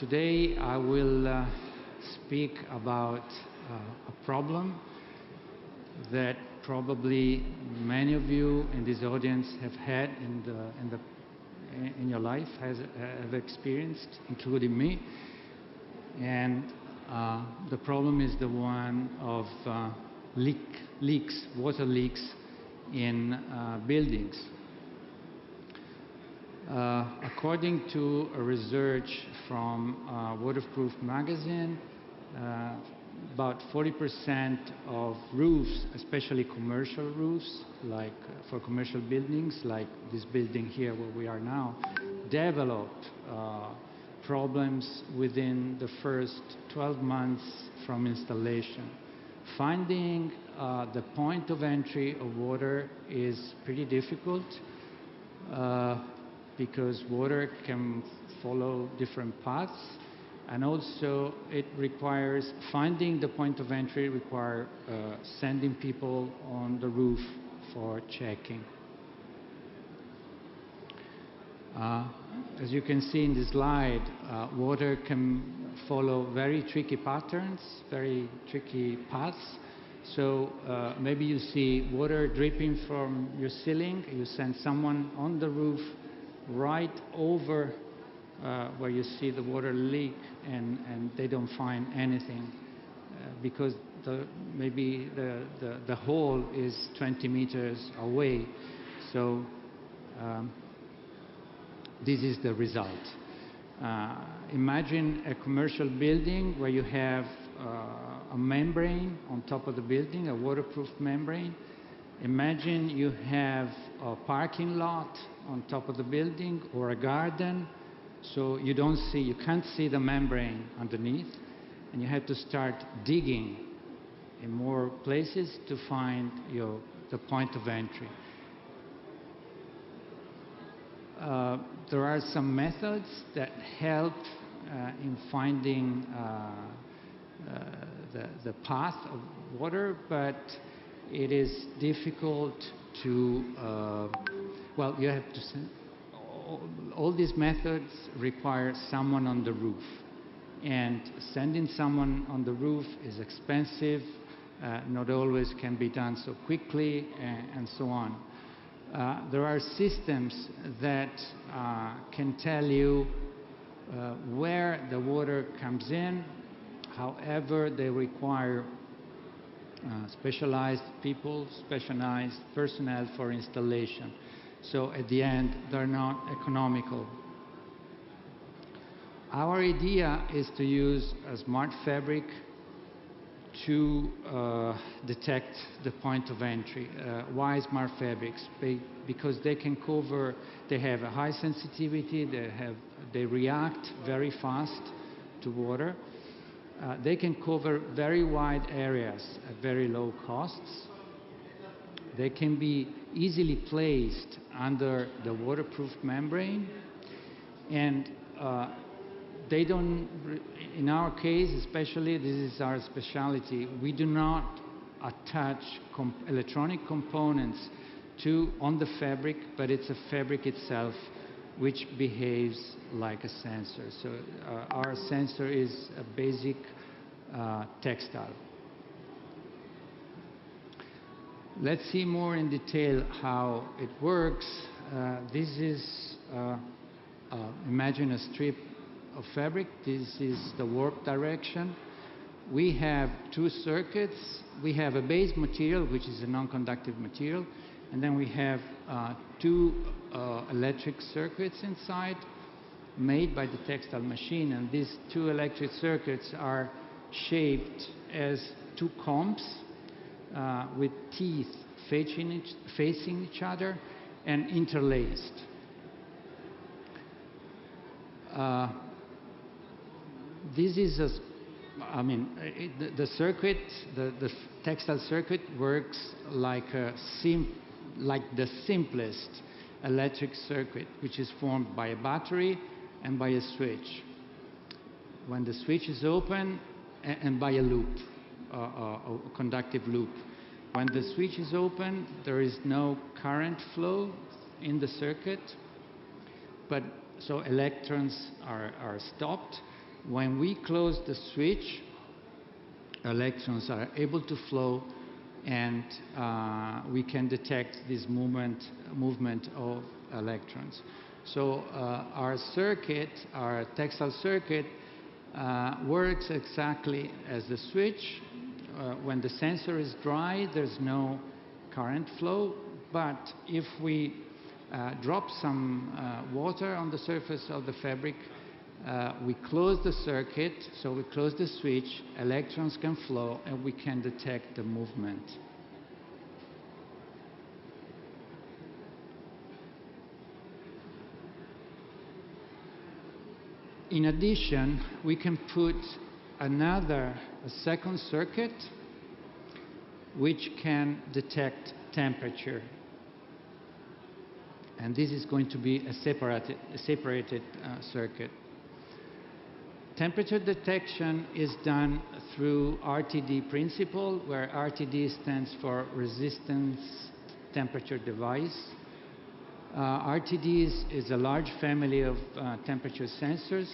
Today I will speak about a problem that probably many of you in this audience have had in your life, have experienced, including me. And the problem is the one of water leaks in buildings. According to a research from Waterproof magazine, about 40% of roofs, especially commercial roofs, like for commercial buildings, like this building here where we are now, develop problems within the first 12 months from installation. Finding the point of entry of water is pretty difficult because water can follow different paths, and also it requires finding the point of entry require sending people on the roof for checking. As you can see in this slide, water can follow very tricky patterns, very tricky paths. So maybe you see water dripping from your ceiling, you send someone on the roof right over where you see the water leak, and they don't find anything because maybe the hole is 20 meters away. So this is the result. Imagine a commercial building where you have a membrane on top of the building, a waterproof membrane. Imagine you have a parking lot on top of the building or a garden, so you can't see the membrane underneath, and you have to start digging in more places to find the point of entry. There are some methods that help in finding the path of water, but it is difficult to, well, you have to send, all these methods require someone on the roof, and sending someone on the roof is expensive, not always can be done so quickly, and so on. There are systems that can tell you where the water comes in. However, they require specialized people, specialized personnel for installation. So at the end, they're not economical. Our idea is to use a smart fabric to detect the point of entry. Why smart fabrics? Because they can cover, they have a high sensitivity, they react very fast to water. They can cover very wide areas at very low costs. They can be easily placed under the waterproof membrane, and they don't, in our case especially, this is our specialty, we do not attach electronic components on the fabric, but it's a fabric itself which behaves like a sensor. So our sensor is a basic textile. Let's see more in detail how it works. This is, imagine a strip of fabric. This is the warp direction. We have two circuits. We have a base material, which is a non-conductive material, and then we have two electric circuits inside, made by the textile machine, and these two electric circuits are shaped as two combs with teeth facing each other and interlaced. This is the circuit, the textile circuit works like the simplest electric circuit, which is formed by a battery and by a switch. When the switch is open, and by a loop, a conductive loop. When the switch is open, there is no current flow in the circuit, but so electrons are stopped, When we close the switch, electrons are able to flow, and we can detect this movement of electrons. So our circuit, our textile circuit, works exactly as the switch. When the sensor is dry, there's no current flow, but if we drop some water on the surface of the fabric, we close the circuit, so we close the switch, electrons can flow, and we can detect the movement. In addition, we can put a second circuit which can detect temperature. And this is going to be a separated circuit. Temperature detection is done through RTD principle, where RTD stands for resistance temperature device. RTD is a large family of temperature sensors.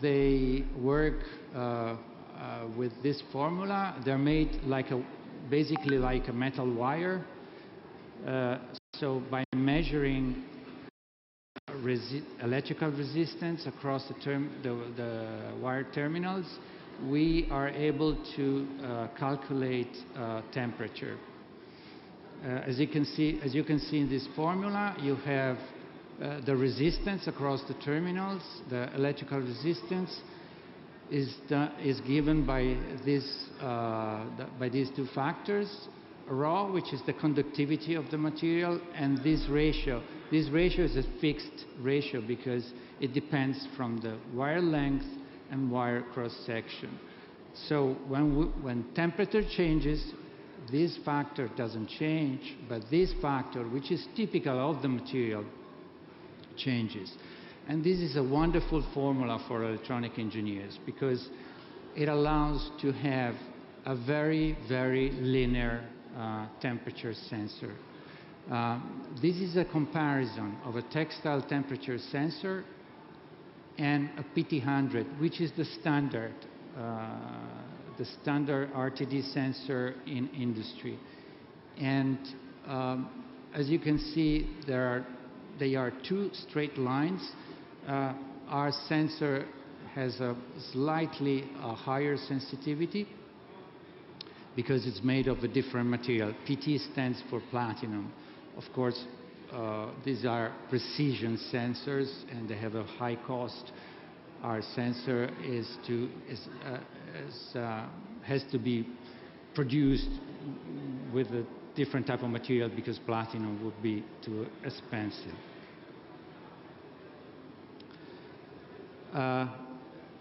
They work with this formula. They're made basically like a metal wire. So by measuring electrical resistance across the wire terminals, we are able to calculate temperature. As you can see in this formula, you have the resistance across the terminals. The electrical resistance is given by these two factors: rho, which is the conductivity of the material, and this ratio. This ratio is a fixed ratio because it depends from the wire length and wire cross section. So when temperature changes, this factor doesn't change, but this factor, which is typical of the material, changes. And this is a wonderful formula for electronic engineers because it allows to have a very, very linear temperature sensor. This is a comparison of a textile temperature sensor and a PT100, which is the standard RTD sensor in industry. And as you can see, they are two straight lines. Our sensor has a slightly higher sensitivity because it's made of a different material. PT stands for platinum. Of course, these are precision sensors and they have a high cost. Our sensor has to be produced with a different type of material because platinum would be too expensive.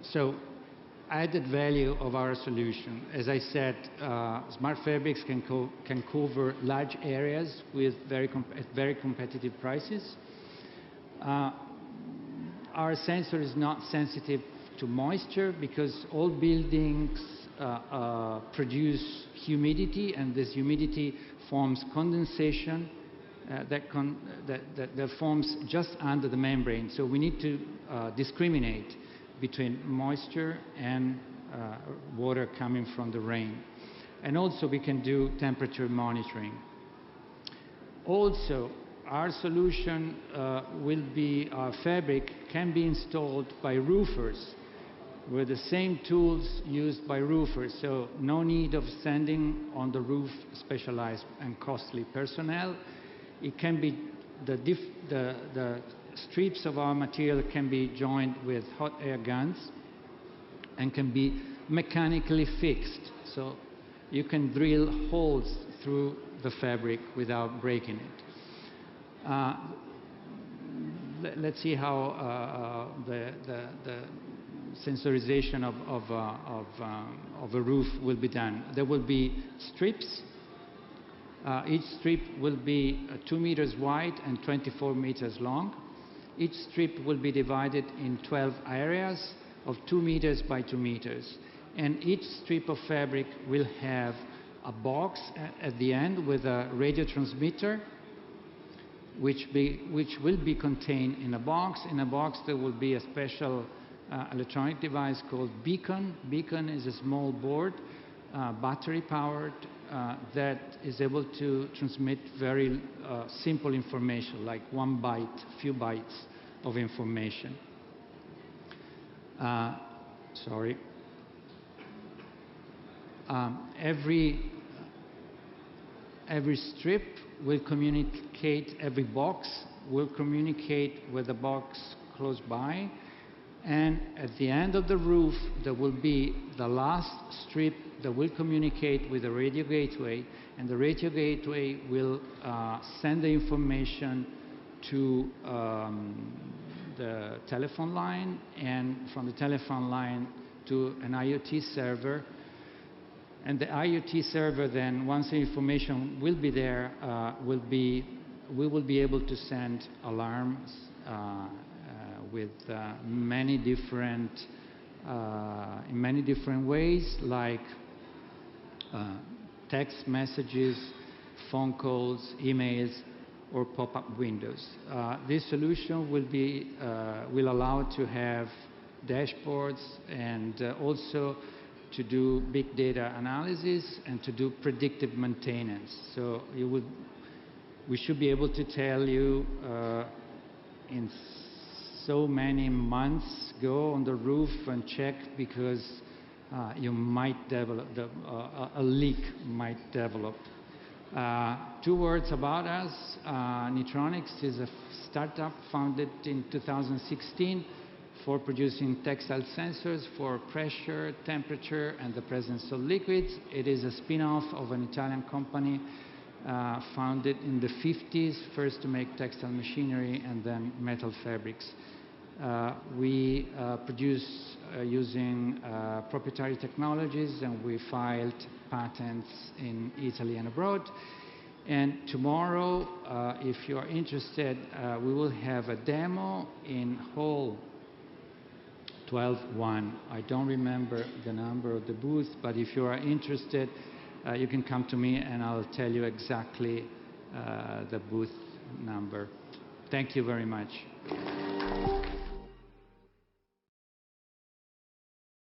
So, added value of our solution. As I said, smart fabrics can cover large areas with at very competitive prices. Our sensor is not sensitive to moisture because all buildings produce humidity, and this humidity forms condensation that forms just under the membrane. So we need to discriminate between moisture and water coming from the rain. And also we can do temperature monitoring. Also, our solution our fabric can be installed by roofers with the same tools used by roofers, so no need of sending on the roof specialized and costly personnel. It can be the strips of our material can be joined with hot air guns and can be mechanically fixed, so you can drill holes through the fabric without breaking it. Let's see how the sensorization of a roof will be done. There will be strips. Each strip will be 2 meters wide and 24 meters long. Each strip will be divided in 12 areas of 2 meters by 2 meters. And each strip of fabric will have a box at the end with a radio transmitter, which will be contained in a box. In a box there will be a special electronic device called Beacon. Beacon is a small board, battery powered, that is able to transmit very simple information, like 1 byte, few bytes of information. Sorry. Every strip will communicate, every box will communicate with the box close by, and at the end of the roof there will be the last strip that will communicate with the radio gateway, and the radio gateway will send the information to the telephone line, and from the telephone line to an IoT server. And the IoT server then, once the information will be there, we will be able to send alarms with many different in many different ways, like text messages, phone calls, emails, or pop-up windows. This solution will allow to have dashboards and also to do big data analysis and to do predictive maintenance. So we should be able to tell you in so many months, go on the roof and check, because you might develop, a leak might develop. 2 words about us. Knitronix is a startup founded in 2016 for producing textile sensors for pressure, temperature, and the presence of liquids. It is a spin-off of an Italian company founded in the 50s, first to make textile machinery and then metal fabrics. We produce using proprietary technologies, and we filed patents in Italy and abroad. And tomorrow, if you are interested, we will have a demo in Hall 12-1. I don't remember the number of the booth, but if you are interested, you can come to me and I'll tell you exactly the booth number. Thank you very much.